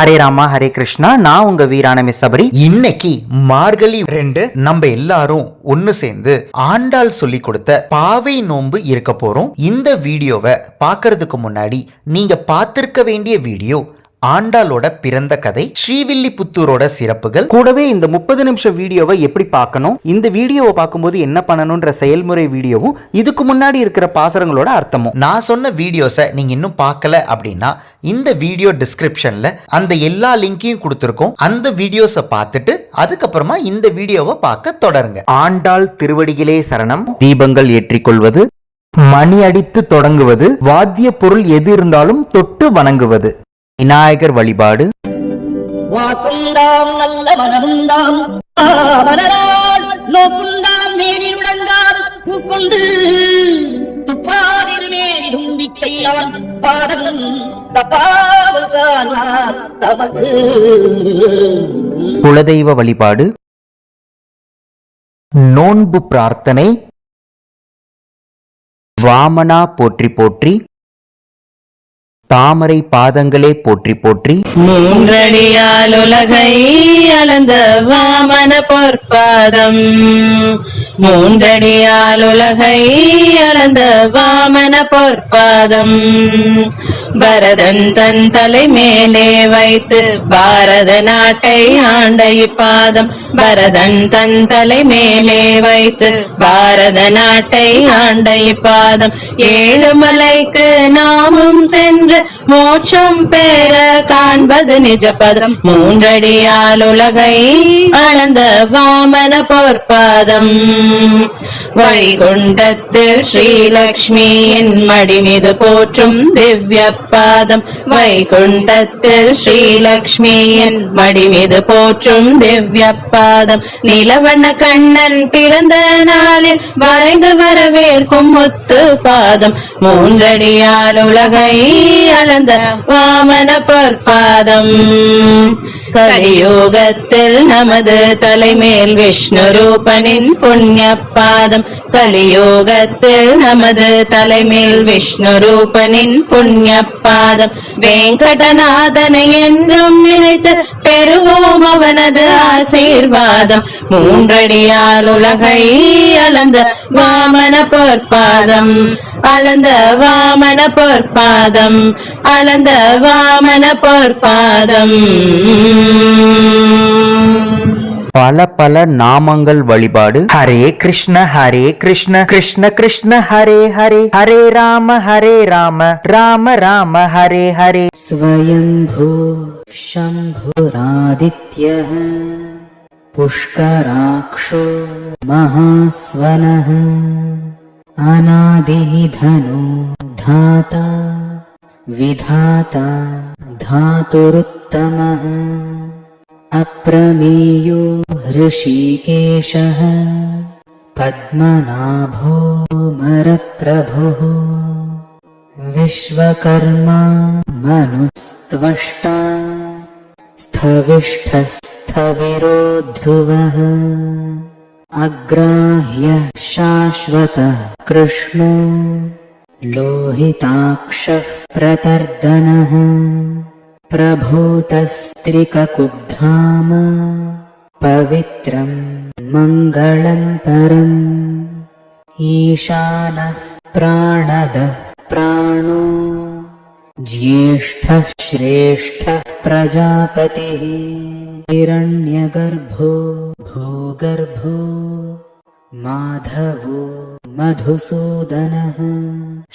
ஹரே ராமா ஹரே கிருஷ்ணா. நான் உங்க வீரான மிஸ் சபரி. இன்னைக்கு மார்கழி 2 நம்ம எல்லாரும் ஒன்னு சேர்ந்து ஆண்டாள் சொல்லி கொடுத்த பாவை நோன்பு இருக்க போறோம். இந்த வீடியோவை பார்க்கறதுக்கு முன்னாடி நீங்க பார்த்திருக்க வேண்டிய வீடியோ ஆண்டாளோட பிறந்த கதை, ஸ்ரீவில்லிபுத்தூரோட சிறப்புகள், கூடவே இந்த 30 நிமிஷம் வீடியோவை எப்படி பார்க்கணும், இந்த வீடியோவை பார்க்கும்போது என்ன பண்ணணும்ன்ற செயல்முறை வீடியோவும், இதுக்கு முன்னாடி இருக்கிற பாசரங்களோட அர்த்தமும். நான் சொன்ன வீடியோஸை நீங்க இன்னும் பார்க்கல அப்படின்னா இந்த வீடியோ டிஸ்கிரிப்ஷன்ல அந்த எல்லா லிங்கையும் கொடுத்துருக்கோம். அந்த வீடியோஸை பார்த்துட்டு அதுக்கப்புறமா இந்த வீடியோவை பார்க்க தொடருங்க. ஆண்டாள் திருவடிகளே சரணம். தீபங்கள் ஏற்றிக்கொள்வது, மணி அடித்து தொடங்குவது, வாத்திய பொருள் எது இருந்தாலும் தொட்டு வணங்குவது, விநாயகர் வழிபாடு, வாக்குண்டாம் நல்ல மனமுண்டாம் மலரால் நோக்குண்டாம் மேனில் உடங்காது பூக்கொண்டு துப்பாதிர் மேனி தும்பிக்கை அவன் பாதம் தப்பாவல் சார்வார் தமக்கு. குலதெய்வ வழிபாடு, நோன்பு பிரார்த்தனை, வாமனா போற்றி போற்றி, தாமரை பாதங்களே போற்றி போற்றி, மூன்றடியால் உலகை அளந்த வாமன பொற்பாதம், மூன்றடியால் உலகை அளந்த வாமன பொற்பாதம், பரதன் தன் தலை மேலே வைத்து பாரத நாட்டை ஆண்ட இப்பாதம், பரதன் தன் தலை மேலே வைத்து பாரத நாட்டை ஆண்ட இப்பாதம், ஏழுமலைக்கு நாமும் சென்று மோட்சம் பெற காண்பது நிஜபதம், மூன்றடியால் உலகை அளந்த வாமன பொற்பாதம், வைகுண்டத்தில் ஸ்ரீலக்ஷ்மியின் மடி மீது போற்றும் திவ்ய பாதம், வைகுண்டத்தில் ஸ்ரீலக்ஷ்மியின் மடி மீது போற்றும் திவ்ய பாதம், நிலவண்ண கண்ணன் பிறந்த நாளில் வரைந்து வரவேற்கும் முத்து பாதம், மூன்றடியால் உலகை அளந்த வாமன பொற்பாதம், கலியுகத்தில் நமது தலைமேல் விஷ்ணு ரூபனின் புண்ணிய பாதம், கலியுகத்தில் நமது தலைமேல் விஷ்ணு ரூபனின் புண்ணிய பாதம், வெங்கடநாதனை என்றும் நினைத்து பெறுவோம் அவனது ஆசீர்வாதம், மூன்றடியால் உலகை அளந்த வாமன பொற்பாதம், அளந்த வாமன பொற்பாதம், அளந்த வாமன பொற்பாதம். பல பல நாமங்கள் வழிபாடு. ஹரே கிருஷ்ண கிருஷ்ண கிருஷ்ண ஹரே ஹரே, ஹரே ராம ராம ராம ஹரே ஹரே. ஸ்வயம்பூ சம்புராதித்யः புஷ்கராக்ஷோ மகாஸ்வனः அநாதிநிதனோ தாதா விதாதா தாதுருத்தமः अप्रमेयो हृषीकेशः पद्मनाभो मरप्रभुः विश्वकर्मा मनुस्त्वष्टा स्थविष्ठस्थविरो ध्रुवः अग्राह्यः शाश्वतः कृष्णो लोहिताक्षः प्रतर्दनः प्रभूतस्त्रिककुब्धाम पवित्रं मङ्गलं परम् ईशानः प्राणदः प्राणो ज्येष्ठः श्रेष्ठः प्रजापतिः हिरण्यगर्भो भूगर्भो माधवो मधुसूदनः.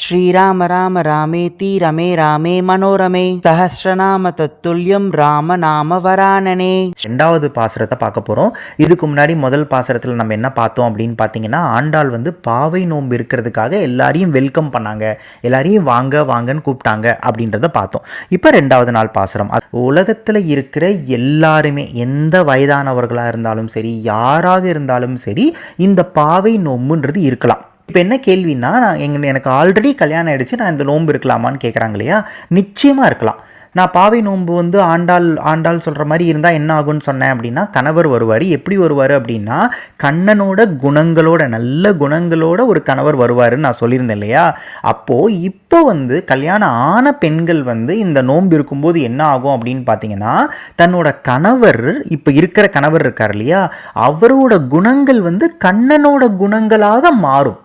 ஸ்ரீராம ராம ராமேதி ரமே ராமே மனோரமே சஹஸ்ரநாம தத்துல்யம் ராம நாம வரானனே. ரெண்டாவது பாசுரத்தை பார்க்க போறோம். இதுக்கு முன்னாடி முதல் பாசுரத்துல நம்ம என்ன பார்த்தோம் அப்படின்னு பார்த்தீங்கன்னா, ஆண்டாள் பாவை நோன்பு இருக்கிறதுக்காக எல்லாரையும் வெல்கம் பண்ணாங்க, எல்லாரையும் வாங்க வாங்கன்னு கூப்பிட்டாங்க அப்படின்றத பார்த்தோம். இப்போ ரெண்டாவது நாள் பாசுரம். உலகத்துல இருக்கிற எல்லாருமே, எந்த வயதானவர்களா இருந்தாலும் சரி, யாராக இருந்தாலும் சரி, இந்த பாவை நோன்புன்றது இருக்கலாம். இப்போ என்ன கேள்வின்னா, எனக்கு ஆல்ரெடி கல்யாணம் ஆகிடுச்சு, நான் இந்த நோன்பு இருக்கலாமான்னு கேட்குறாங்க இல்லையா? நிச்சயமாக இருக்கலாம். நான் பாவை நோன்பு வந்து ஆண்டாள் சொல்கிற மாதிரி இருந்தால் என்ன ஆகும்னு சொன்னேன் அப்படின்னா, கணவர் வருவார். எப்படி வருவார் அப்படின்னா, கண்ணனோட குணங்களோட, நல்ல குணங்களோட ஒரு கணவர் வருவாருன்னு நான் சொல்லியிருந்தேன் இல்லையா. அப்போது இப்போ வந்து கல்யாணம் ஆன பெண்கள் வந்து இந்த நோன்பு இருக்கும்போது என்ன ஆகும் அப்படின்னு பார்த்தீங்கன்னா, தன்னோட கணவர், இப்போ இருக்கிற கணவர் இருக்கார் இல்லையா, அவரோட குணங்கள் வந்து கண்ணனோட குணங்களாக மாறும்.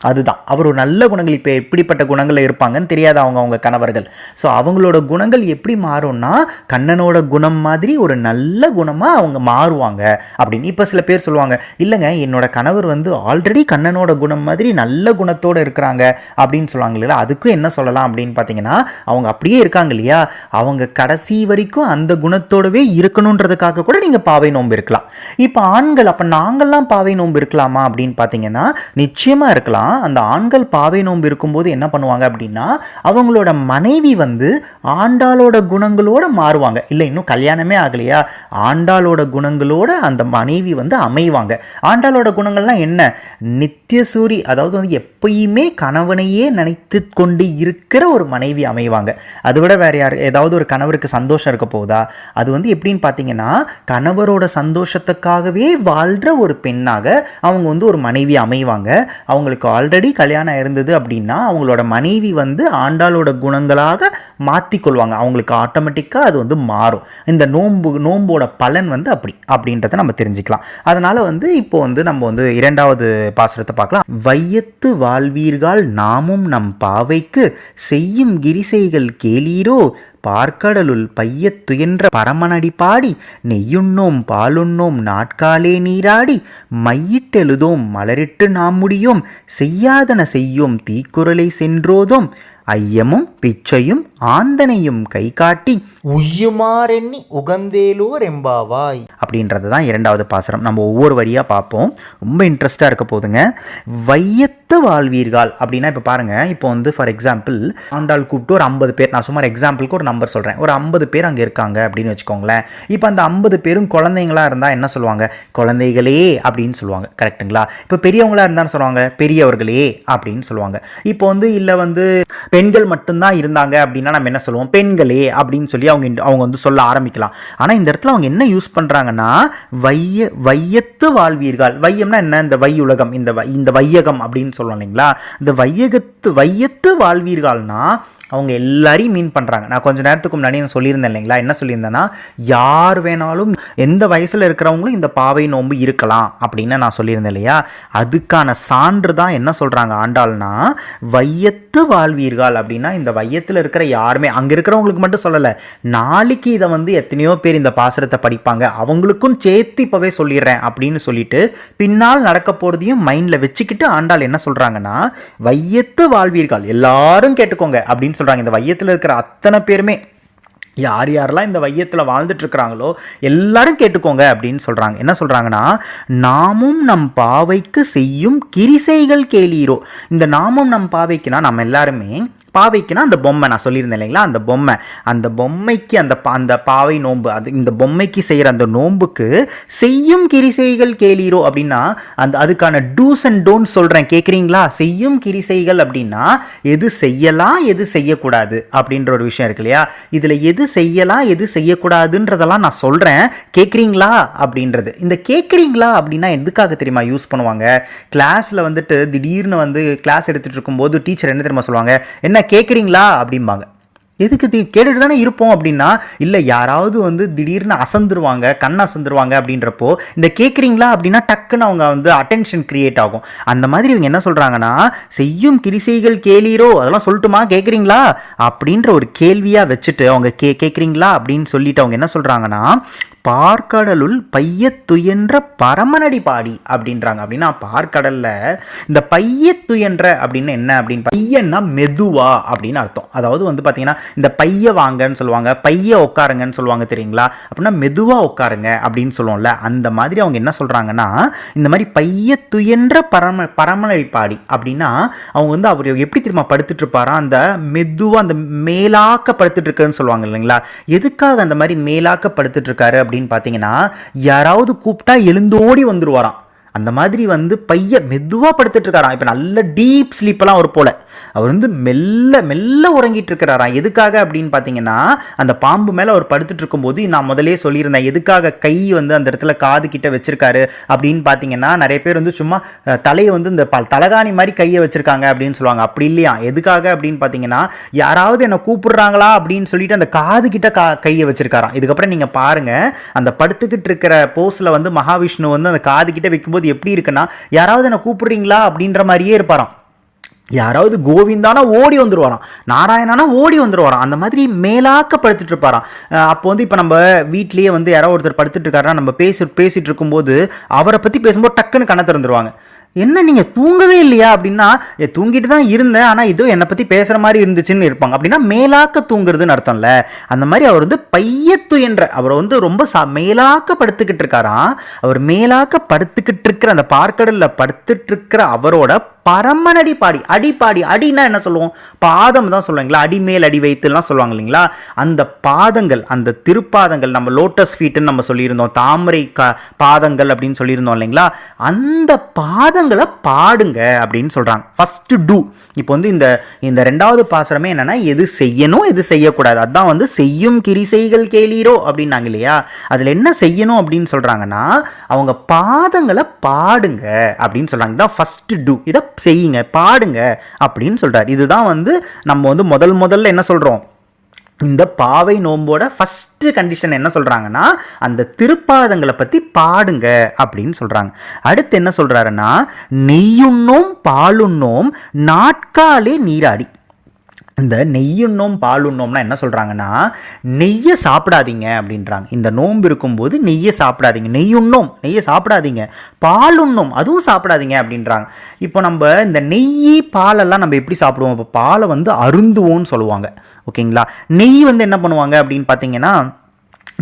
அதுதான் அவர் ஒரு நல்ல குணங்கள். இப்போ எப்படிப்பட்ட குணங்களில் இருப்பாங்கன்னு தெரியாது அவங்க கணவர்கள். ஸோ அவங்களோட குணங்கள் எப்படி மாறும்னா, கண்ணனோட குணம் மாதிரி ஒரு நல்ல குணமாக அவங்க மாறுவாங்க அப்படின்னு. இப்போ சில பேர் சொல்லுவாங்க, இல்லைங்க என்னோட கணவர் வந்து ஆல்ரெடி கண்ணனோட குணம் மாதிரி நல்ல குணத்தோடு இருக்கிறாங்க அப்படின்னு சொல்லுவாங்க இல்லையா. அதுக்கும் என்ன சொல்லலாம் அப்படின்னு பார்த்தீங்கன்னா, அவங்க அப்படியே இருக்காங்க இல்லையா, அவங்க கடைசி வரைக்கும் அந்த குணத்தோடவே இருக்கணுன்றதுக்காக கூட நீங்கள் பாவை நோன்பு இருக்கலாம். இப்போ ஆண்கள், அப்போ நாங்கள்லாம் பாவை நோன்பு இருக்கலாமா அப்படின்னு பார்த்தீங்கன்னா, நிச்சயமாக இருக்கலாம். அந்த ஆண்கள் பாவை நோன்பு இருக்கும்போது என்ன பண்ணுவாங்க அப்படின்னா, அவங்களோட மனைவி வந்து ஆண்டாளோட குணங்களோட மாறுவாங்க. இல்லை இன்னும் கல்யாணமே ஆகலையா, ஆண்டாளோட குணங்களோட அந்த மனைவி வந்து அமைவாங்க. ஆண்டாளோட குணங்கள்லாம் என்ன, நித்தியசூரி, அதாவது வந்து எப்பயுமே கணவனையே நினைத்து கொண்டு இருக்கிற ஒரு மனைவி அமைவாங்க. அதை விட வேற யார், ஏதாவது ஒரு கணவருக்கு சந்தோஷம் இருக்க போதா, அது வந்து எப்படின்னு பார்த்தீங்கன்னா, கணவரோட சந்தோஷத்துக்காகவே வாழ்கிற ஒரு பெண்ணாக அவங்க வந்து ஒரு மனைவி அமைவாங்க. அவங்களுக்கு ஆல்ரெடி கல்யாணம் இருந்தது அப்படின்னா அவங்களோட மனைவி வந்து ஆண்டாளோட குணங்களாக மாற்றிக்கொள்வாங்க. அவங்களுக்கு ஆட்டோமேட்டிக்காக அது வந்து மாறும். இந்த நோம்போட பலன் வந்து அப்படின்றத நம்ம தெரிஞ்சுக்கலாம். அதனால் வந்து இப்போ வந்து நம்ம வந்து 2வது பாசுரத்தை பார்க்கலாம். வையத்து வாழ்வீர்கள் நாமும் நம் பாவைக்கு செய்யும் கிரிசைகள் கேளீரோ, பார்க்கடலுள் பையத் துயன்ற பரமனடி பாடி நெய்யுண்ணோம் பாலுண்ணோம் நாட்காலே நீராடி மையிட்டெழுதோம் மலரிட்டு நாம் முடியோம் செய்யாதன செய்யோம் தீக்குறளை சென்றோதோம் ஐயமும் பிச்சையும் ஆந்தனையும் கை காட்டி உய்யுமாறெண்ணி உகந்தேலோர் எம்பாவாய் அப்படின்றது தான் 2வது பாசுரம். நம்ம ஒவ்வொரு வரியாக பார்ப்போம், ரொம்ப இன்ட்ரெஸ்டாக இருக்க போதுங்க. வையத்து வாழ்வீர்கள் அப்படின்னா, இப்போ பாருங்கள், இப்போ வந்து ஃபார் எக்ஸாம்பிள் ஆண்டாள் கூப்பிட்டு ஒரு 50 பேர், நான் சுமார் எக்ஸாம்பிளுக்கு ஒரு நம்பர் சொல்கிறேன், ஒரு 50 பேர் அங்கே இருக்காங்க அப்படின்னு வச்சுக்கோங்களேன். இப்போ அந்த 50 பேரும் குழந்தைங்களா இருந்தால் என்ன சொல்லுவாங்க, குழந்தைகளே அப்படின்னு சொல்லுவாங்க, கரெக்டுங்களா. இப்போ பெரியவங்களா இருந்தான்னு சொல்லுவாங்க, பெரியவர்களே அப்படின்னு சொல்லுவாங்க. இப்போ வந்து இல்லை வந்து பெண்கள் மட்டும்தான் இருந்தாங்க அப்படின்னா நம்ம என்ன சொல்லுவோம், பெண்களே அப்படின்னு சொல்லி அவங்க வந்து சொல்ல ஆரம்பிக்கலாம். ஆனால் இந்த இடத்துல அவங்க என்ன யூஸ் பண்ணுறாங்கன்னா, வையத்து வாழ்வீர்கள். வையம்னா என்ன, இந்த வையுலகம், இந்த வையகம் அப்படின்னு சொல்லுவோம் இல்லைங்களா. இந்த வையத்து வாழ்வீர்கள்னா அவங்க எல்லாரையும் மீன் பண்ணுறாங்க. நான் கொஞ்சம் நேரத்துக்கு முன்னாடி சொல்லியிருந்தேன் இல்லைங்களா, என்ன சொல்லியிருந்தேன்னா, யார் வேணாலும் எந்த வயசில் இருக்கிறவங்களும் இந்த பாவை நோன்பு இருக்கலாம் அப்படின்னு நான் சொல்லியிருந்தேன் இல்லையா. அதுக்கான சான்று தான் என்ன சொல்கிறாங்க ஆண்டாள்னா, வையத்து வாழ்வீர்கள் அப்படின்னா இந்த வையத்தில் இருக்கிற யாருமே, அங்கே இருக்கிறவங்களுக்கு மட்டும் சொல்லலை, நாளைக்கு இதை வந்து எத்தனையோ பேர் இந்த பாசுரத்தை படிப்பாங்க, அவங்களுக்கும் சேர்த்து இப்போவே சொல்லிடுறேன் அப்படின்னு சொல்லிட்டு பின்னால் நடக்க போகிறதையும் மைண்டில் வச்சுக்கிட்டு ஆண்டாள் என்ன சொல்கிறாங்கன்னா, வையத்து வாழ்வீர்கள் எல்லாரும் கேட்டுக்கோங்க அப்படின்னு சொல்றாங்க. இந்த வையத்தில் இருக்கிற அத்தனை பேருமே, யாரெல்லாம் இந்த வையத்தில் வாழ்ந்துட்டு இருக்கிறாங்களோ எல்லாரும் கேட்டுக்கோங்க அப்படின்னு சொல்றாங்க. என்ன சொல்றாங்கன்னா, நாமும் நம் பாவைக்கு செய்யும் கிரிசைகள் கேளீரோ. இந்த நாமும் நம் பாவைக்குனா நம்ம எல்லாருமே, பாவைக்குனா அந்த பொம்மை நான் சொல்லியிருந்தேன் இல்லைங்களா, அந்த பொம்மைக்கு அந்த பாவை நோன்பு, அது இந்த பொம்மைக்கு செய்கிற அந்த நோன்புக்கு செய்யும் கிரிசைகள் கேளீரோ அப்படின்னா அதுக்கான டூஸ் அண்ட் டோன்ட் சொல்கிறேன், கேட்குறீங்களா. செய்யும் கிரிசைகள் அப்படின்னா எது செய்யலாம் எது செய்யக்கூடாது அப்படின்ற ஒரு விஷயம் இருக்கு இல்லையா. இதில் எது செய்யலாம் எது செய்யக்கூடாதுன்றதெல்லாம் நான் சொல்கிறேன், கேட்குறீங்களா அப்படின்றது. இந்த கேட்குறீங்களா அப்படின்னா எதுக்காக தெரியுமா யூஸ் பண்ணுவாங்க, கிளாஸில் வந்துட்டு திடீர்னு வந்து கிளாஸ் எடுத்துகிட்டு இருக்கும்போது டீச்சர் என்ன தெரியுமா சொல்லுவாங்க, என்ன கேட்குறீங்களா அப்படிம்பாங்க. எதுக்கு கேட்டுட்டு தானே இருப்போம் அப்படின்னா, இல்லை யாராவது வந்து திடீர்னு அசந்துருவாங்க, கண் அசந்துருவாங்க அப்படின்றப்போ இந்த கேட்குறீங்களா அப்படின்னா டக்குன்னு அவங்க வந்து அட்டென்ஷன் கிரியேட் ஆகும். அந்த மாதிரி இவங்க என்ன சொல்கிறாங்கன்னா, செய்யும் கிரிசைகள் கேளீரோ, அதெல்லாம் சொல்லட்டுமா, கேட்குறீங்களா அப்படின்ற ஒரு கேள்வியாக வச்சுட்டு அவங்க கேட்குறீங்களா அப்படின்னு சொல்லிட்டு அவங்க என்ன சொல்கிறாங்கன்னா, பார்க்கடலுள் பையத்துயன்ற பரமனடி பாடி அப்படின்றாங்க. அப்படின்னா பார்க்கடல்ல இந்த பையத்துயன்ற அப்படின்னு என்ன அப்படின்னு, பையன்னா மெதுவா அப்படின்னு அர்த்தம். அதாவது வந்து பார்த்தீங்கன்னா இந்த பைய வாங்கன்னு சொல்லுவாங்க, பைய உட்காருங்கன்னு சொல்லுவாங்க தெரியுங்களா. அப்படின்னா மெதுவா உட்காருங்க அப்படின்னு சொல்லுவோம்ல, அந்த மாதிரி அவங்க என்ன சொல்றாங்கன்னா, இந்த மாதிரி பையத்துயன்ற பரமனடி பாடி அப்படின்னா அவங்க வந்து அவர் எப்படி திரும்ப படுத்துட்டு இருப்பாரா, அந்த மெதுவா அந்த மேலாக்க படுத்துட்டு இருக்குன்னு சொல்லுவாங்க இல்லைங்களா. எதுக்காக அந்த மாதிரி மேலாக்க படுத்துட்டு இருக்காரு அப்படின்னு பார்த்தீங்கன்னா, யாராவது கூப்பிட்டா எழுந்தோடி வந்துருவாராம். அந்த மாதிரி வந்து பைய மெதுவாக படுத்துட்டு இருக்காராம். இப்போ நல்ல டீப் ஸ்லீப்பெல்லாம் ஒரு போல அவர் வந்து மெல்ல மெல்ல உறங்கிட்டு இருக்கிறாராம். எதுக்காக அப்படின்னு பார்த்தீங்கன்னா, அந்த பாம்பு மேலே அவர் படுத்துட்டு இருக்கும்போது நான் முதலே சொல்லியிருந்தேன் எதுக்காக கை வந்து அந்த இடத்துல காது கிட்ட வச்சிருக்காரு அப்படின்னு பார்த்தீங்கன்னா, நிறைய பேர் வந்து சும்மா தலையை வந்து இந்த தலகாணி மாதிரி கையை வச்சிருக்காங்க அப்படின்னு சொல்லுவாங்க. அப்படி இல்லையா. எதுக்காக அப்படின்னு பார்த்தீங்கன்னா, யாராவது என்னை கூப்பிடுறாங்களா அப்படின்னு சொல்லிட்டு அந்த காது கிட்ட கையை வச்சிருக்காராம். இதுக்கப்புறம் நீங்க பாருங்க, அந்த படுத்துக்கிட்டு இருக்கிற போஸ்ல வந்து மகாவிஷ்ணு வந்து அந்த காது கிட்ட வைக்கும்போது எப்படி இருக்குன்னா, யாராவது என்னை கூப்பிடுறீங்களா அப்படின்ற மாதிரியே இருப்பாராம். யாராவது கோவிந்தானா ஓடி வந்துருவாராம், நாராயணானா ஓடி வந்துருவாராம். அந்த மாதிரி மேலாக்க படுத்துட்டு இருப்பாராம். அப்போ வந்து இப்போ நம்ம வீட்லேயே வந்து யாராவது ஒருத்தர் படுத்துட்டு இருக்காருன்னா, நம்ம பேசிட்டு இருக்கும்போது அவரை பற்றி பேசும்போது டக்குன்னு கண்ணை திறந்துருவாங்க. என்ன நீங்கள் தூங்கவே இல்லையா அப்படின்னா, தூங்கிட்டு தான் இருந்தேன், ஆனால் இதோ என்னை பற்றி பேசுகிற மாதிரி இருந்துச்சுன்னு இருப்பாங்க. அப்படின்னா மேலாக்க தூங்குறதுன்னு அர்த்தம்ல. அந்த மாதிரி அவர் வந்து பையத்து என்ற அவர் வந்து ரொம்ப மேலாக்க படுத்துக்கிட்டு இருக்காராம். அவர் மேலாக்க படுத்துக்கிட்டு இருக்கிற அந்த பார்க்கடலில் படுத்துட்டு இருக்கிற அவரோட பரமனடி பாடி அடிப்பாடி. அடினா என்ன சொல்லுவோம், பாதம் தான் சொல்லுவாங்களா, அடி மேல் அடி வைத்துலாம் சொல்லுவாங்க இல்லைங்களா. அந்த பாதங்கள், அந்த திருப்பாதங்கள், நம்ம லோட்டஸ் ஃபீட்டுன்னு நம்ம சொல்லியிருந்தோம், தாமரை பாதங்கள் அப்படின்னு சொல்லியிருந்தோம் இல்லைங்களா. அந்த பாதங்களை பாடுங்க அப்படின்னு சொல்றாங்க. First two. இப்போ வந்து இந்த ரெண்டாவது பாசுரமே என்னன்னா, எது செய்யணும் எது செய்யக்கூடாது, அதான் வந்து செய்யும் கிரிசைகள் கேளீரோ அப்படின்னாங்க இல்லையா. அதில் என்ன செய்யணும் அப்படின்னு சொல்றாங்கன்னா, அவங்க பாதங்களை பாடுங்க அப்படின்னு சொல்றாங்க. இதான் ஃபர்ஸ்ட் டூ. இதை செய்யுங்க, பாடுங்க அப்படின்னு சொல்றாரு. இதுதான் வந்து நம்ம வந்து முதல்ல என்ன சொல்றோம், இந்த பாவை நோம்போட ஃபர்ஸ்ட் கண்டிஷன் என்ன சொல்றாங்கன்னா, அந்த திருப்பாதங்களை பத்தி பாடுங்க அப்படின்னு சொல்றாங்க. அடுத்து என்ன சொல்றாருன்னா, நெய்யுண்ணோம் பாலுண்ணோம் நாட்காலே நீராடி. இந்த நெய்யுண்ணோம் பாலுண்ணோம்னா என்ன சொல்றாங்கன்னா, நெய்யை சாப்பிடாதீங்க அப்படின்றாங்க. இந்த நோன்பு இருக்கும்போது நெய்யை சாப்பிடாதீங்க, நெய்யுண்ணோம் நெய்யை சாப்பிடாதீங்க, பாலுண்ணோம் அதுவும் சாப்பிடாதீங்க அப்படின்றாங்க. இப்போ நம்ம இந்த நெய் பாலெல்லாம் நம்ம எப்படி சாப்பிடுவோம், இப்போ பாலை வந்து அருந்துவோம்னு சொல்லுவாங்க ஓகேங்களா. நெய் வந்து என்ன பண்ணுவாங்க அப்படின்னு பார்த்தீங்கன்னா,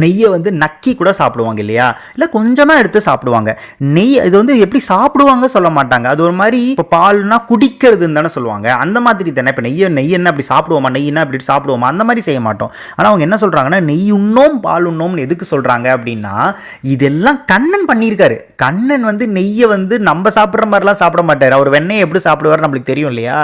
நெய்யை வந்து நக்கி கூட சாப்பிடுவாங்க இல்லையா, இல்லை கொஞ்சமாக எடுத்து சாப்பிடுவாங்க. நெய் இது வந்து எப்படி சாப்பிடுவாங்க சொல்ல மாட்டாங்க, அது ஒரு மாதிரி இப்போ பால்னா குடிக்கிறதுன்னு தானே சொல்லுவாங்க, அந்த மாதிரி தானே. இப்போ நெய் என்ன அப்படி சாப்பிடுவோமா, நெய்னா அப்படி சாப்பிடுவோமா, அந்த மாதிரி செய்ய மாட்டோம். ஆனால் அவங்க என்ன சொல்கிறாங்கன்னா, நெய் உண்ணோம் பால் உண்ணோம்னு எதுக்கு சொல்கிறாங்க அப்படின்னா, இதெல்லாம் கண்ணன் பண்ணியிருக்காரு. கண்ணன் வந்து நெய்யை வந்து நம்ம சாப்பிட்ற மாதிரிலாம் சாப்பிட மாட்டார். அவர் வெண்ணெய் எப்படி சாப்பிடுவார் நம்மளுக்கு தெரியும் இல்லையா,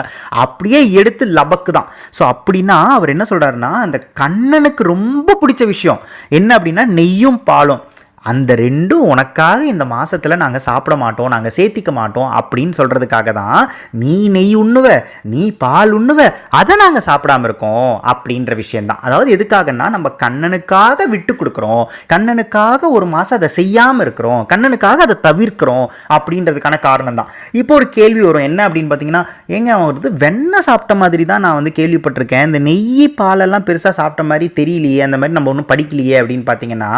அப்படியே எடுத்து லபக்கு தான். ஸோ அப்படின்னா அவர் என்ன சொல்கிறாருன்னா, அந்த கண்ணனுக்கு ரொம்ப பிடிச்ச விஷயம் என்ன அப்படின்னா நெய்யும் பாலும். அந்த ரெண்டும் உனக்காக இந்த மாசத்துல நாங்கள் சாப்பிட மாட்டோம், நாங்கள் சேர்த்திக்க மாட்டோம் அப்படின்னு சொல்றதுக்காக தான் நீ நெய் உண்ணுவ, நீ பால் உண்ணுவ, அதை நாங்கள் சாப்பிடாம இருக்கோம் அப்படின்ற விஷயம்தான். அதாவது எதுக்காகன்னா, நம்ம கண்ணனுக்காக விட்டு கொடுக்குறோம், கண்ணனுக்காக ஒரு மாதம் அதை செய்யாமல் இருக்கிறோம், கண்ணனுக்காக அதை தவிர்க்கிறோம் அப்படின்றதுக்கான காரணம் தான். இப்போ ஒரு கேள்வி வரும், என்ன அப்படின்னு பார்த்தீங்கன்னா, ஏங்க அவன் வந்து வெண்ணெய் சாப்பிட்ட மாதிரி தான் நான் வந்து கேள்விப்பட்டிருக்கேன், இந்த நெய் பாலெல்லாம் பெருசாக சாப்பிட்ட மாதிரி தெரியலையே, அந்த மாதிரி நம்ம ஒன்றும் படிக்கலையே அப்படின்னு பார்த்தீங்கன்னா,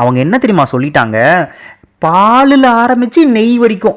அவங்க என்ன தெரியுமா சொல்லிட்டாங்க, பாலில் ஆரம்பிச்சு நெய் வரைக்கும்.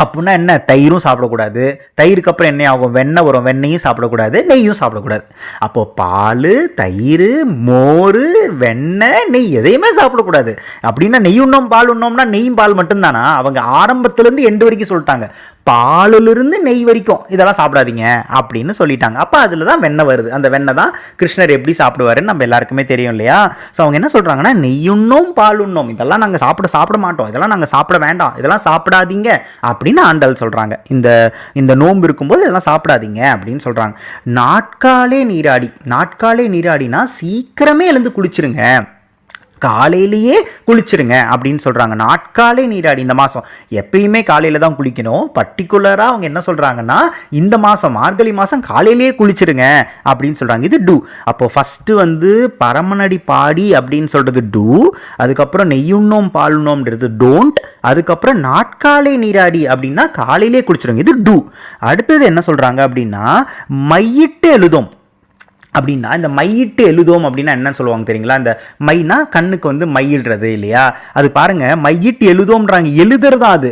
அப்படின்னா என்ன, தயிரும் சாப்பிடக்கூடாது, தயிருக்கு அப்புறம் என்ன ஆகும், வெண்ணெய் வரும், வெண்ணையும் சாப்பிடக்கூடாது, நெய்யும் சாப்பிடக்கூடாது. அப்போ பால், தயிர், மோர், வெண்ணெய், நெய் எதையுமே சாப்பிடக்கூடாது. அப்படின்னா நெய் உண்ணோம் பால் உண்ணோம்னா நெய்யும் பால் மட்டும்தானா? அவங்க ஆரம்பத்திலேருந்து எண்டு வரைக்கும் சொல்லிட்டாங்க, பாலிலிருந்து நெய் வரைக்கும் இதெல்லாம் சாப்பிடாதீங்க அப்படின்னு சொல்லிட்டாங்க. அப்போ அதில் தான் வெண்ணெய் வருது. அந்த வெண்ணெய் தான் கிருஷ்ணர் எப்படி சாப்பிடுவாருன்னு நம்ம எல்லாருக்குமே தெரியும் இல்லையா. ஸோ அவங்க என்ன சொல்கிறாங்கன்னா, நெய்யுண்ணோம் பால் உண்ணோம் இதெல்லாம் நாங்கள் சாப்பிட மாட்டோம், இதெல்லாம் நாங்கள் சாப்பிட வேண்டாம், இதெல்லாம் சாப்பிடாதீங்க அப்படின்னு ஆண்டாள் சொல்கிறாங்க. இந்த நோன்பு இருக்கும்போது இதெல்லாம் சாப்பிடாதீங்க அப்படின்னு சொல்கிறாங்க. நாட்காலே நீராடி, நாட்காலே நீராடினா சீக்கிரமே எழுந்து குளிச்சிருங்க, காலையிலேயே குளிச்சிருங்க அப்படின்னு சொல்கிறாங்க. நாட்காலே நீராடி, இந்த மாதம் எப்பயுமே காலையில் தான் குளிக்கணும். பர்டிகுலராக அவங்க என்ன சொல்கிறாங்கன்னா, இந்த மாதம் மார்கழி மாதம் காலையிலேயே குளிச்சிருங்க அப்படின்னு சொல்கிறாங்க. இது டூ. அப்போ ஃபஸ்ட்டு வந்து பரமனடி பாடி அப்படின்னு சொல்கிறது டூ, அதுக்கப்புறம் நெய்யுண்ணோம் பாலுண்ணோம்ன்றது டோன்ட், அதுக்கப்புறம் நாட்காலே நீராடி அப்படின்னா காலையிலே குளிச்சிருங்க, இது டூ. அடுத்தது என்ன சொல்கிறாங்க அப்படின்னா, மையிட்டு எழுதும் அப்படின்னா, இந்த மையிட்டு எழுதோம் அப்படின்னா என்ன சொல்லுவாங்க தெரியுங்களா, இந்த மைனா கண்ணுக்கு வந்து மையிடுறது இல்லையா, அது பாருங்க மையிட்டு எழுதோம்ன்றாங்க. எழுதுறதா அது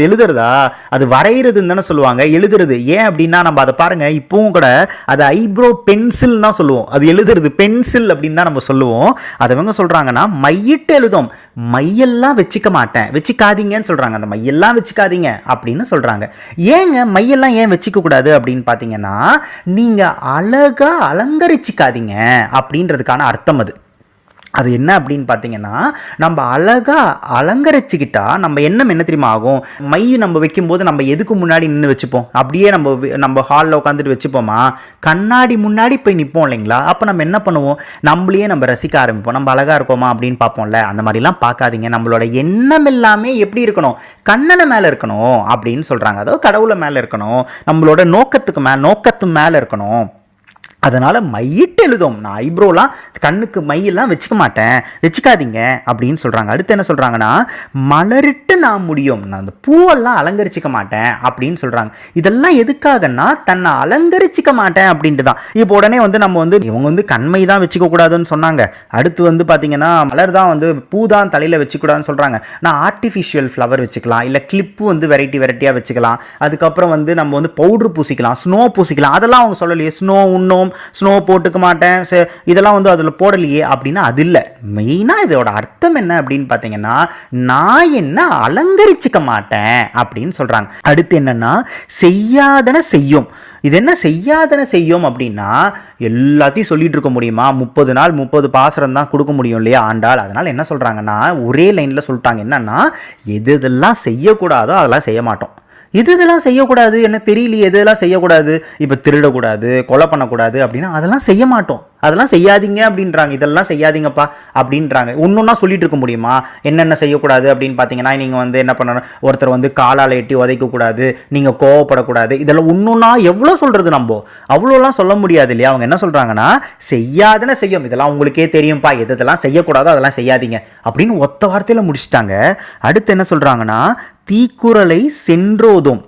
எழுதுறதா, அது வரைகிறதுன்னு தானே சொல்லுவாங்க, எழுதுறது. ஏன் அப்படின்னா நம்ம அதை பாருங்க, இப்பவும் கூட அது ஐப்ரோ பென்சில் தான் சொல்லுவோம், அது எழுதுறது பென்சில் அப்படின்னு தான் நம்ம சொல்லுவோம். அதை இவங்க சொல்றாங்கன்னா மையிட்டு எழுதோம், மையெல்லாம் வச்சுக்க மாட்டேன், வச்சுக்காதீங்கன்னு சொல்றாங்க, அந்த மையெல்லாம் வச்சுக்காதீங்க அப்படின்னு சொல்றாங்க. ஏங்க மையெல்லாம் ஏன் வச்சுக்க கூடாது அப்படின்னு பார்த்தீங்கன்னா, நீங்க அழகா அலங்கரிச்சிக்காதீங்க அப்படின்றதுக்கான அர்த்தம் அது. அது என்ன அப்படின்னு பார்த்தீங்கன்னா, நம்ம அழகாக அலங்கரிச்சுக்கிட்டா நம்ம எண்ணம் என்ன தெரியுமா ஆகும்? மை நம்ம வைக்கும்போது நம்ம எதுக்கு முன்னாடி நின்று வச்சுப்போம்? அப்படியே நம்ம ஹாலில் உட்காந்துட்டு வச்சுப்போமா? கண்ணாடி முன்னாடி போய் நிற்போம் இல்லைங்களா? அப்போ நம்ம என்ன பண்ணுவோம்? நம்மளையே நம்ம ரசிக்க ஆரம்பிப்போம். நம்ம அழகாக இருக்கோமா அப்படின்னு பார்ப்போம்ல. அந்த மாதிரிலாம் பார்க்காதீங்க. நம்மளோட எண்ணம் எல்லாமே எப்படி இருக்கணும்? கண்ணனை மேலே இருக்கணும் அப்படின்னு சொல்கிறாங்க. அதாவது கடவுளை மேலே இருக்கணும். நம்மளோட நோக்கத்து மேலே இருக்கணும். அதனால் மையிட்டு எழுதும். நான் ஐப்ரோலாம் கண்ணுக்கு மையெல்லாம் வச்சுக்க மாட்டேன், வச்சுக்காதீங்க அப்படின்னு சொல்கிறாங்க. அடுத்து என்ன சொல்கிறாங்கன்னா, மலரிட்டு நான் முடியும், நான் அந்த பூவெல்லாம் அலங்கரிச்சிக்க மாட்டேன் அப்படின்னு சொல்கிறாங்க. இதெல்லாம் எதுக்காகன்னா தன்னை அலங்கரிச்சிக்க மாட்டேன் அப்படின்ட்டு தான். இப்போ உடனே நம்ம இவங்க கண்மை தான் வச்சுக்க கூடாதுன்னு சொன்னாங்க. அடுத்து பார்த்தீங்கன்னா மலர் தான் பூ தான் தலையில் வச்சுக்கூடாதுன்னு சொல்கிறாங்க. நான் ஆர்டிஃபிஷியல் ஃப்ளவர் வச்சுக்கலாம், இல்லை கிளிப்பு வெரைட்டியாக வச்சுக்கலாம். அதுக்கப்புறம் நம்ம பவுட்ரு பூசிக்கலாம், ஸ்னோ பூசிக்கலாம். அதெல்லாம் அவங்க சொல்லலையே. ஸ்னோ போட்டுக்க மாட்டேன், இதெல்லாம் அதில் போடலையே அப்படின்னா அது இல்லை. மெயினாக இதோட அர்த்தம் என்ன அப்படின்னு பார்த்தீங்கன்னா, நான் என்ன அலங்கரிச்சுக்க மாட்டேன் அப்படின்னு சொல்கிறாங்க. அடுத்து என்னன்னா, செய்யாதன செய்யும். இது என்ன செய்யாதன செய்யும் அப்படின்னா, எல்லாத்தையும் சொல்லிட்டு இருக்க முடியுமா? 30 நாள் 30 பாசரம் தான் கொடுக்க முடியும் இல்லையா ஆண்டாள். அதனால் என்ன சொல்கிறாங்கன்னா, ஒரே லைனில் சொல்லிட்டாங்க. என்னன்னா, எதெல்லாம் செய்யக்கூடாதோ அதெல்லாம் செய்ய மாட்டோம். இதெல்லாம் செய்யக்கூடாது, என்ன தெரியலையே, எதெல்லாம் செய்யக்கூடாது? இப்போ திருடக்கூடாது, கொலை பண்ணக்கூடாது அப்படின்னா அதெல்லாம் செய்ய மாட்டோம். அதெல்லாம் செய்யாதீங்க அப்படின்றாங்க. இதெல்லாம் செய்யாதீங்கப்பா அப்படின்றாங்க. ஒன்றா சொல்லிட்டு இருக்க முடியுமா? என்னென்ன செய்யக்கூடாது அப்படின்னு பார்த்தீங்கன்னா, நீங்கள் என்ன பண்ணணும்? ஒருத்தர் காலால் எட்டி உதைக்கக்கூடாது, நீங்கள் கோவப்படக்கூடாது. இதெல்லாம் ஒன்றுன்னா எவ்வளோ சொல்கிறது? நம்ம அவ்வளோலாம் சொல்ல முடியாது இல்லையா? அவங்க என்ன சொல்கிறாங்கன்னா, செய்யாதன செய்யும். இதெல்லாம் உங்களுக்கே தெரியும்ப்பா, எதெல்லாம் செய்யக்கூடாதோ அதெல்லாம் செய்யாதீங்க அப்படின்னு ஒத்த வார்த்தையில் முடிச்சுட்டாங்க. அடுத்து என்ன சொல்கிறாங்கன்னா, தீக்குறளை சென்றோதும்.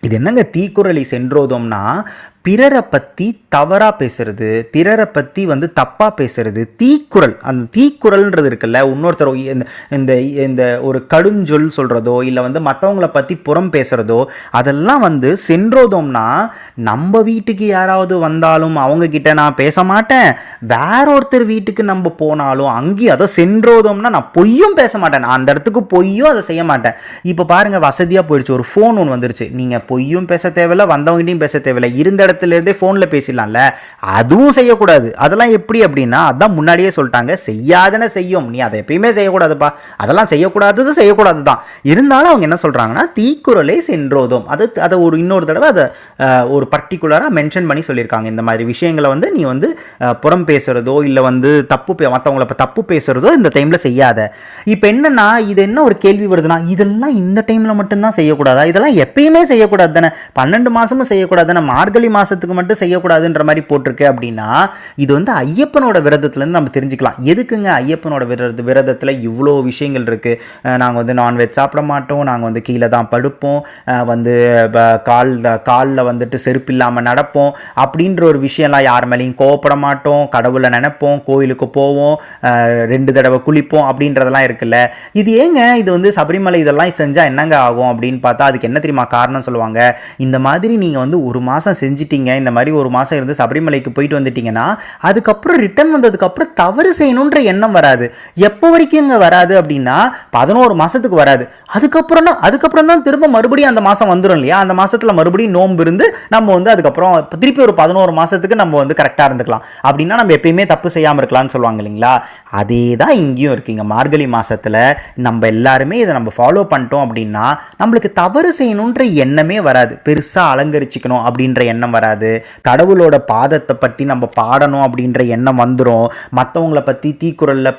இது என்னங்க தீக்குறளை சென்றோதும்னா, பிறரை பற்றி தவறாக பேசுறது, பிறரை பற்றி தப்பாக பேசுறது. தீக்குறள், அந்த தீக்குறள்ன்றது இருக்குல்ல, இன்னொருத்தர் இந்த ஒரு கடுஞ்சொல் சொல்கிறதோ இல்லை மற்றவங்கள பற்றி புறம் பேசுகிறதோ, அதெல்லாம் சென்றோதோம்னா, நம்ம வீட்டுக்கு யாராவது வந்தாலும் அவங்கக்கிட்ட நான் பேச மாட்டேன், வேற ஒருத்தர் வீட்டுக்கு நம்ம போனாலும் அங்கேயும் அதை சென்றோதோம்னா நான் பொய்யும் பேச மாட்டேன், நான் அந்த இடத்துக்கு பொய்யும் அதை செய்ய மாட்டேன். இப்போ பாருங்கள், வசதியாக போயிடுச்சு. ஒரு ஃபோன் ஒன்று வந்துருச்சு. நீங்கள் பொய்யும் பேச தேவையில்லை, வந்தவங்ககிட்டையும் பேச தேவையில்லை, இருந்த இருந்தே போன்ல பேசலாம்ல. அதுவும் செய்யக்கூடாது. அதெல்லாம் எப்படி அப்படின்னா, அதான் முன்னாடியே சொல்லிட்டாங்க, செய்யாதன செய்யும். நீ அதை எப்பயுமே செய்யக்கூடாதுப்பா, அதெல்லாம் செய்யக்கூடாது தான். இருந்தாலும் அவங்க என்ன சொல்றாங்கன்னா, தீக்குறளை சென்றோதும். அதை ஒரு இன்னொரு தடவை அதை ஒரு பர்டிகுலரா மென்ஷன் பண்ணி சொல்லியிருக்காங்க. இந்த மாதிரி விஷயங்களை நீ புறம் பேசுறதோ இல்லை மற்றவங்களை தப்பு பேசுறதோ இந்த டைம்ல செய்யாத. இப்போ என்னன்னா, இது என்ன ஒரு கேள்வி வருதுன்னா, இதெல்லாம் இந்த டைம்ல மட்டும்தான் செய்யக்கூடாதா? இதெல்லாம் எப்பயுமே செய்யக்கூடாது தானே? 12 மாசமும் செய்யக்கூடாது தானே? மார்கழி மாசத்துக்கு மட்டும் செய்யக்கூடாதுன்ற மாதிரி போட்டிருக்கு அப்படின்னா, இது ஐயப்பனோட விரதத்துலேருந்து நம்ம தெரிஞ்சுக்கலாம். எதுக்குங்க ஐயப்பனோட விரதத்தில் இவ்வளோ விஷயங்கள் இருக்குது? நாங்கள் நான்வெஜ் சாப்பிட மாட்டோம், நாங்கள் கீழே தான் படுப்போம், காலில் செருப்பு இல்லாமல் நடப்போம் அப்படின்ற ஒரு விஷயம்லாம், யார் மேலேயும் கோவப்பட மாட்டோம், கடவுளை நினைப்போம், கோயிலுக்கு போவோம், 2 தடவை குளிப்போம் அப்படின்றதெல்லாம் இருக்குல்ல. இது ஏங்க இது சபரிமலை இதெல்லாம் செஞ்சால் என்னங்க ஆகும் அப்படின்னு பார்த்தா, அதுக்கு என்ன தெரியுமா காரணம் சொல்லுவாங்க? இந்த மாதிரி நீங்கள் ஒரு மாதம் செஞ்சிட்டீங்க, இந்த மாதிரி ஒரு மாதம் இருந்து சபரிமலைக்கு போயிட்டு வந்துட்டீங்கன்னா, அதுக்கப்புறம் ரிட்டர்ன் வந்ததுக்கப்புறம் தவறு செய்யணுன்ற எண்ணம் வராது. எப்போ வரைக்கும் வராது அப்படின்னா, 11 மாதத்துக்கு வராது. அதுக்கப்புறம் தான் திரும்ப மறுபடியும் அந்த மாதம் வந்துடும் இல்லையா? அந்த மாதத்தில் மறுபடியும் நோன்பு இருந்து நம்ம அதுக்கப்புறம் திருப்பி ஒரு 11 மாதத்துக்கு நம்ம கரெக்டாக இருந்துக்கலாம். அப்படின்னா நம்ம எப்பயுமே தப்பு செய்யாமல் இருக்கலாம்னு சொல்லுவாங்க இல்லைங்களா? அதே தான் இங்கேயும் இருக்குங்க. மார்கழி மாதத்தில் நம்ம எல்லாருமே இதை நம்ம ஃபாலோ பண்ணிட்டோம் அப்படின்னா, நம்மளுக்கு தவறு செய்யணுன்ற எண்ணமே வராது. பெருசாக அலங்கரிச்சிக்கணும் அப்படின்ற எண்ணம் வராது. கடவுளோட பாதத்தை பற்றி நம்ம பாடணும் அப்படின்ற எண்ணம் வந்துடும். மற்றவங்கள பற்றி தீக்குறளில்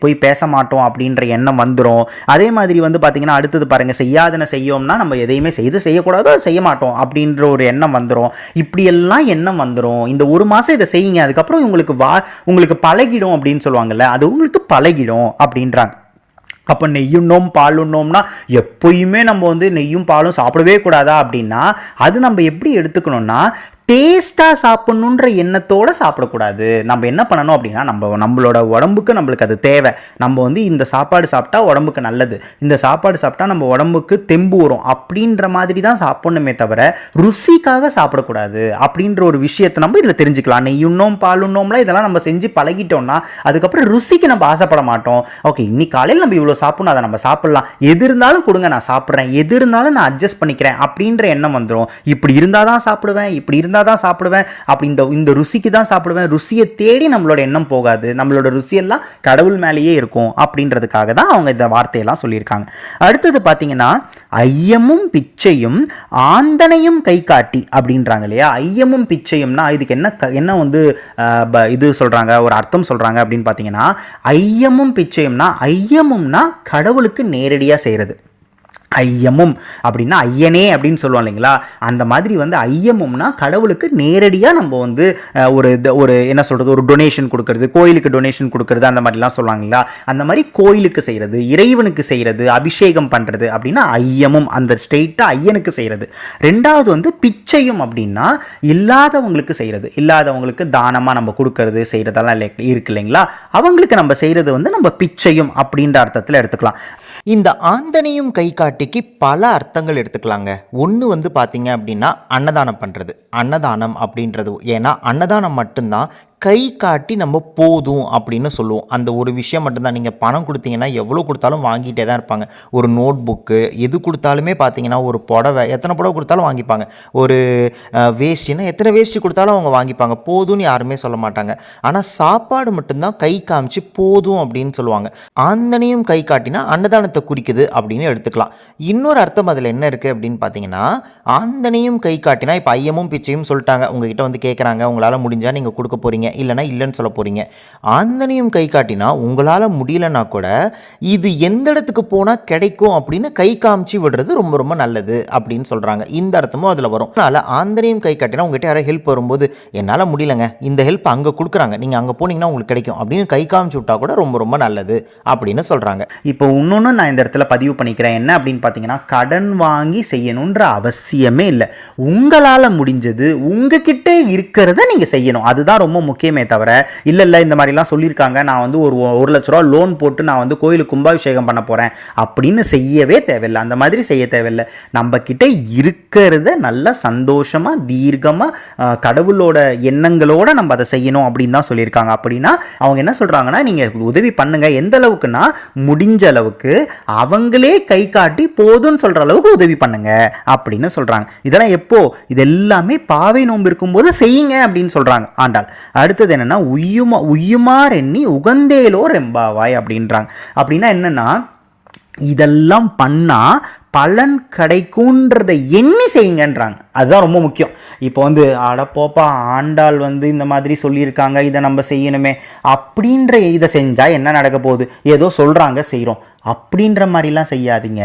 போய் பேச மாட்டோம் அப்படின்ற எண்ணம் வந்துடும். அதே மாதிரி பார்த்தீங்கன்னா, அடுத்தது பாருங்கள், செய்யாதன செய்யோம்னா நம்ம எதையுமே செய்யக்கூடாதோ அதை செய்ய மாட்டோம் அப்படின்ற ஒரு எண்ணம் வந்துடும். இப்படியெல்லாம் எண்ணம் வந்துடும். இந்த ஒரு மாதம் இதை செய்யுங்க, அதுக்கப்புறம் உங்களுக்கு பழகிடும் அப்படின்னு சொல்லுவாங்கல்ல, அது உங்களுக்கு பழகிடும் அப்படின்றாங்க. அப்போ நெய்யுண்ணோம் பாலுண்ணோம்னா எப்பயுமே நம்ம நெய்யும் பாலும் சாப்பிடவே கூடாதா அப்படின்னா, அது நம்ம எப்படி எடுத்துக்கணும்னா, டேஸ்ட்டாக சாப்பிட்ணுன்ற எண்ணத்தோடு சாப்பிடக்கூடாது. நம்ம என்ன பண்ணணும் அப்படின்னா, நம்மளோட உடம்புக்கு நம்மளுக்கு அது தேவை. நம்ம இந்த சாப்பாடு சாப்பிட்டா உடம்புக்கு நல்லது, இந்த சாப்பாடு சாப்பிட்டா நம்ம உடம்புக்கு தெம்பு வரும் அப்படின்ற மாதிரி தான் சாப்பிட்ணுமே தவிர ருசிக்காக சாப்பிடக்கூடாது அப்படின்ற ஒரு விஷயத்தை நம்ம இதில் தெரிஞ்சுக்கலாம். நெய்யுண்ணோம் பாலுண்ணோம்லாம் இதெல்லாம் நம்ம செஞ்சு பழகிட்டோம்னா, அதுக்கப்புறம் ருசிக்கு நம்ம ஆசைப்பட மாட்டோம். ஓகே, இன்னைக்கு காலையில் நம்ம இவ்வளோ சாப்பிட்ணும், அதை நம்ம சாப்பிட்லாம், எது இருந்தாலும் கொடுங்க நான் சாப்பிட்றேன், எது இருந்தாலும் நான் அட்ஜஸ்ட் பண்ணிக்கிறேன் அப்படின்ற எண்ணம் வந்துடும். இப்படி இருந்தால் தான் சாப்பிடுவேன், இப்படி இருந்தால் தான் சாப்பிடுவேன், அப்படி இந்த ருசிக்கு தான் சாப்பிடுவேன், ருசியை தேடி நம்மளோட எண்ணம் போகாது, நம்மளோட ருசியெல்லாம் கடவுள் மேலேயே இருக்கும் அப்படின்றதுக்காக தான் அவங்க இந்த வார்த்தையெல்லாம் சொல்லியிருக்காங்க. அடுத்தது பார்த்தீங்கன்னா ஐயமும் பிச்சையும் ஆந்தனையும் கை காட்டி அப்படின்றாங்க இல்லையா. ஐயமும் பிச்சையும்னா இதுக்கு என்ன வந்து இது சொல்கிறாங்க, ஒரு அர்த்தம் சொல்கிறாங்க அப்படின்னு பார்த்தீங்கன்னா, ஐயமும் பிச்சையும்னா, ஐயமும்னா கடவுளுக்கு நேரடியாக செய்கிறது. ஐயமும் அப்படின்னா ஐயனே அப்படின்னு சொல்லுவோம் இல்லைங்களா, அந்த மாதிரி வந்து ஐயமும்னா கடவுளுக்கு நேரடியாக நம்ம வந்து ஒரு என்ன சொல்கிறது, ஒரு டொனேஷன் கொடுக்கறது, கோயிலுக்கு டொனேஷன் கொடுக்கறது, அந்த மாதிரிலாம் சொல்லுவாங்களா, அந்த மாதிரி கோயிலுக்கு செய்கிறது, இறைவனுக்கு செய்கிறது, அபிஷேகம் பண்ணுறது அப்படின்னா ஐயமும், அந்த ஸ்ட்ரெயிட்டாக ஐயனுக்கு செய்கிறது. ரெண்டாவது வந்து பிச்சையும் அப்படின்னா இல்லாதவங்களுக்கு செய்கிறது, இல்லாதவங்களுக்கு தானமாக நம்ம கொடுக்கறது செய்கிறதெல்லாம் இருக்கு இல்லைங்களா, அவங்களுக்கு நம்ம செய்கிறது வந்து நம்ம பிச்சையும் அப்படின்ற அர்த்தத்தில் எடுத்துக்கலாம். இந்த ஆந்தனையும் கை காட்டிக்கு பல அர்த்தங்கள் எடுத்துக்கலாங்க. ஒன்று வந்து பார்த்தீங்க அப்படின்னா அன்னதானம் பண்ணுறது, அன்னதானம் அப்படின்றது. ஏன்னா அன்னதானம் மட்டும்தான் கை காட்டி நம்ம போதும் அப்படின்னு சொல்லுவோம். அந்த ஒரு விஷயம் மட்டும்தான். நீங்கள் பணம் கொடுத்தீங்கன்னா எவ்வளோ கொடுத்தாலும் வாங்கிட்டே தான் இருப்பாங்க. ஒரு நோட் புக்கு எது கொடுத்தாலுமே பார்த்தீங்கன்னா, ஒரு புடவை எத்தனை புடவை கொடுத்தாலும் வாங்கிப்பாங்க, ஒரு வேஷ்டினா எத்தனை வேஷ்டி கொடுத்தாலும் அவங்க வாங்கிப்பாங்க, போதும்னு யாருமே சொல்ல மாட்டாங்க. ஆனால் சாப்பாடு மட்டும்தான் கை காமிச்சு போதும் அப்படின்னு சொல்லுவாங்க. ஆந்தனையும் கை காட்டினா அன்னதானத்தை குறிக்குது அப்படின்னு எடுத்துக்கலாம். இன்னொரு அர்த்தம் அதில் என்ன இருக்குது அப்படின்னு பார்த்தீங்கன்னா, ஆந்தனையும் கை காட்டினா இப்போ ஐயமும் பிச்சையும் சொல்லிட்டாங்க, உங்ககிட்ட வந்து கேட்குறாங்க, உங்களால் முடிஞ்சால் நீங்கள் கொடுக்க போகிறீங்க, இல்லைனா இல்லைன்னு சொல்ல போகிறீங்க. ஆந்தனையும் கை காட்டினா உங்களால் முடியலன்னா கூட இது எந்த இடத்துக்கு போனால் கிடைக்கும் அப்படின்னு கை காமிச்சு விடுறது ரொம்ப ரொம்ப நல்லது அப்படின்னு சொல்கிறாங்க. இந்த அர்த்தமும் அதில் வரும். அதனால் ஆந்தனையும் கை காட்டினா உங்கள்கிட்ட யாராவது ஹெல்ப் வரும்போது, என்னால் முடியலங்க, இந்த ஹெல்ப் அங்கே கொடுக்குறாங்க, நீங்கள் அங்கே போனீங்கன்னா உங்களுக்கு கிடைக்கும் அப்படின்னு கை காமிச்சு விட்டா கூட ரொம்ப ரொம்ப நல்லது அப்படின்னு சொல்கிறாங்க. இப்போ இன்னொன்று நான் இந்த இடத்துல பதிவு பண்ணிக்கிறேன், என்ன அப்படின்னு பார்த்தீங்கன்னா, கடன் வாங்கி செய்யணுன்ற அவசியமே இல்லை. உங்களால் முடிஞ்சது உங்ககிட்ட இருக்கிறத நீங்கள் செய்யணும், அதுதான் ரொம்ப முக்கியமே தவிர, இல்லை இந்த மாதிரிலாம் சொல்லியிருக்காங்க, நான் வந்து ஒரு 1 லட்ச ரூபா லோன் போட்டு நான் வந்து கோயிலுக்கு கும்பாபிஷேகம் பண்ண போகிறேன் அப்படின்னு செய்யவே தேவையில்லை. அந்த மாதிரி செய்ய தேவையில்லை. நம்ம கிட்ட இருக்கிறத நல்லா சந்தோஷமாக தீர்க்கமாக கடவுளோட எண்ணங்களோட நம்ம அதை செய்யணும் அப்படின்னு தான் சொல்லியிருக்காங்க. அப்படின்னா அவங்க என்ன சொல்கிறாங்கன்னா, நீங்கள் உதவி பண்ணுங்க, எந்த அளவுக்குன்னா முடிஞ்ச அளவுக்கு அவங்களே கை காட்டி போதும்னு சொல்கிற அளவுக்கு உதவி பண்ணுங்க அப்படின்னு சொல்கிறாங்க. இதெல்லாம் எப்போ, இது எல்லாமே பாவை நோன்பு இருக்கும்போது செய்யுங்க அப்படின்னு சொல்கிறாங்க ஆண்டாள். அடுத்தது என்னன்னா, உய்யுமார் எண்ணி உகந்தேலோர் எம்பாவாய் அப்படின்றாங்க. அப்படின்னா என்னன்னா, இதெல்லாம் பண்ணா பலன் கிடைக்கும்ன்றதை எண்ணி செய்யுங்கன்றாங்க. அதுதான் ரொம்ப முக்கியம். இப்போ வந்து அடப்போப்பா ஆண்டாள் வந்து இந்த மாதிரி சொல்லியிருக்காங்க, இதை நம்ம செய்யணுமே அப்படின்ற இதை செஞ்சால் என்ன நடக்க போகுது, ஏதோ சொல்கிறாங்க செய்கிறோம் அப்படின்ற மாதிரிலாம் செய்யாதீங்க.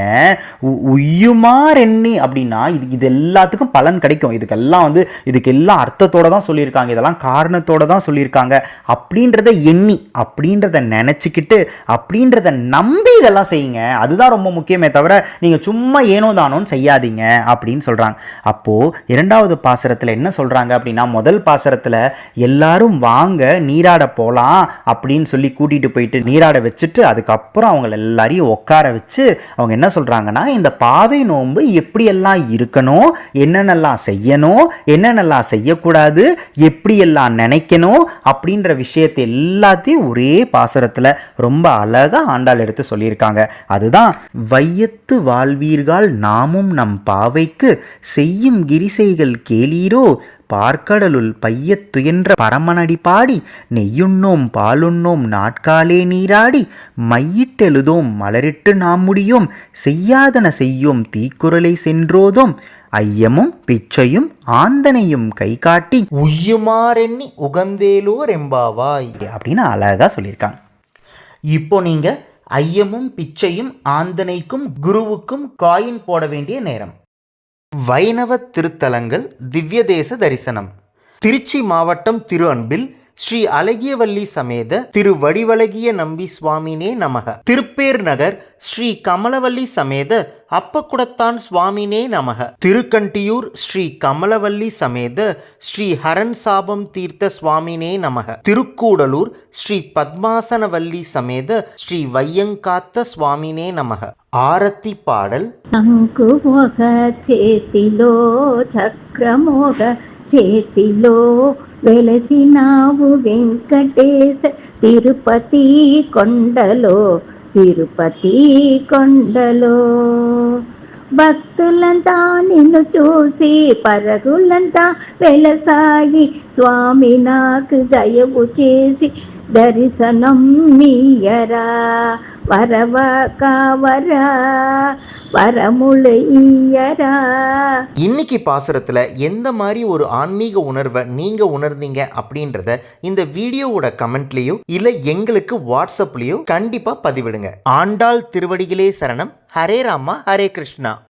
உய்யுமார் எண்ணி அப்படின்னா இது எல்லாத்துக்கும் பலன் கிடைக்கும், இதுக்கெல்லாம் வந்து இதுக்கு எல்லாம் அர்த்தத்தோடு தான் சொல்லியிருக்காங்க, இதெல்லாம் காரணத்தோடு தான் சொல்லியிருக்காங்க அப்படின்றத எண்ணி, அப்படின்றத நினச்சிக்கிட்டு, அப்படின்றத நம்பி இதெல்லாம் செய்யுங்க. அதுதான் ரொம்ப முக்கியமே தவிர நீங்கள் சும்மா ஏனோ தானோன்னு செய்யாதீங்க அப்படின்னு சொல்கிறாங்க. அப்போது இரண்டாவது பாசுரத்தில் என்ன சொல்கிறாங்க அப்படின்னா, முதல் பாசுரத்தில் எல்லாரும் வாங்க நீராட போகலாம் அப்படின்னு சொல்லி கூட்டிகிட்டு போயிட்டு நீராட வச்சுட்டு அதுக்கப்புறம் அவங்க எல்லாரையும் உட்கார வச்சு அவங்க என்ன சொல்கிறாங்கன்னா, இந்த பாவை நோன்பு எப்படியெல்லாம் இருக்கணும், என்னென்னலாம் செய்யணும், என்னென்னலாம் செய்யக்கூடாது, எப்படியெல்லாம் நினைக்கணும் அப்படின்ற விஷயத்தை எல்லாத்தையும் ஒரே பாசுரத்தில் ரொம்ப அழகாக ஆண்டாள் எடுத்து சொல்லியிருக்காங்க. அதுதான் வையத்து வாழ்வீர்கள் நாமும் நம் பாவைக்கு செய்யும் கிரிசைகள் கேளீரோ, பார்க்கடலுள் பையத் துயன்ற பரமனடி பாடி நெய்யுண்ணோம் பாலுண்ணோம் நாட்காலே நீராடி மையிட்டெழுதோம் மலரிட்டு நாம் முடியோம் செய்யாதன செய்யோம் தீக்குறளை சென்றோதோம் ஐயமும் பிச்சையும் ஆந்தனையும் கை காட்டி உய்யுமாரெண்ணி உகந்தேலோர் எம்பாவாய் அப்படின்னு அழகா சொல்லியிருக்காங்க. இப்போ நீங்க ஐயமும் பிச்சையும் ஆந்தனைக்கும் குருவுக்கும் காயின் போட வேண்டிய நேரம். வைணவ திருத்தலங்கள் திவ்ய தேச தரிசனம். திருச்சி மாவட்டம் திரு அன்பில் ஸ்ரீ அழகியவல்லி சமேத திரு வடிவழகிய நம்பி சுவாமினே நமக. திருப்பேர் நகர் ஸ்ரீ கமலவல்லி சமேத அப்பக்குடத்தான் சுவாமினே நமக. திருக்கண்டியூர் ஸ்ரீ கமலவல்லி சமேத ஸ்ரீ ஹரன் சாபம் தீர்த்த சுவாமினே நமக. திருக்கூடலூர் ஸ்ரீ பத்மாசனவல்லி சமேத ஸ்ரீ வையங்காத்த சுவாமினே நமக. ஆரத்தி பாடல். శంకుమొగ చేతిలో చక్రమొగ చేతిలో వెలసినావు వెంకటేశ తిరుపతి కొండలో తిరుపతి కొండలో భక్తులంతా నిన్ను చూసి పరుగులంతా వెలసాగి స్వామి నాకు దయవు చేసి தரிசனம் மீயரா வரவ காவரா வரமுளையரா. இன்னைக்கு பாசுரத்தில் எந்த மாதிரி ஒரு ஆன்மீக உணர்வை நீங்கள் உணர்ந்தீங்க அப்படின்றத இந்த வீடியோவோட கமெண்ட்லேயோ இல்லை எங்களுக்கு வாட்ஸ்அப்லேயோ கண்டிப்பாக பதிவிடுங்க. ஆண்டாள் திருவடிகளே சரணம். ஹரே ராமா ஹரே கிருஷ்ணா.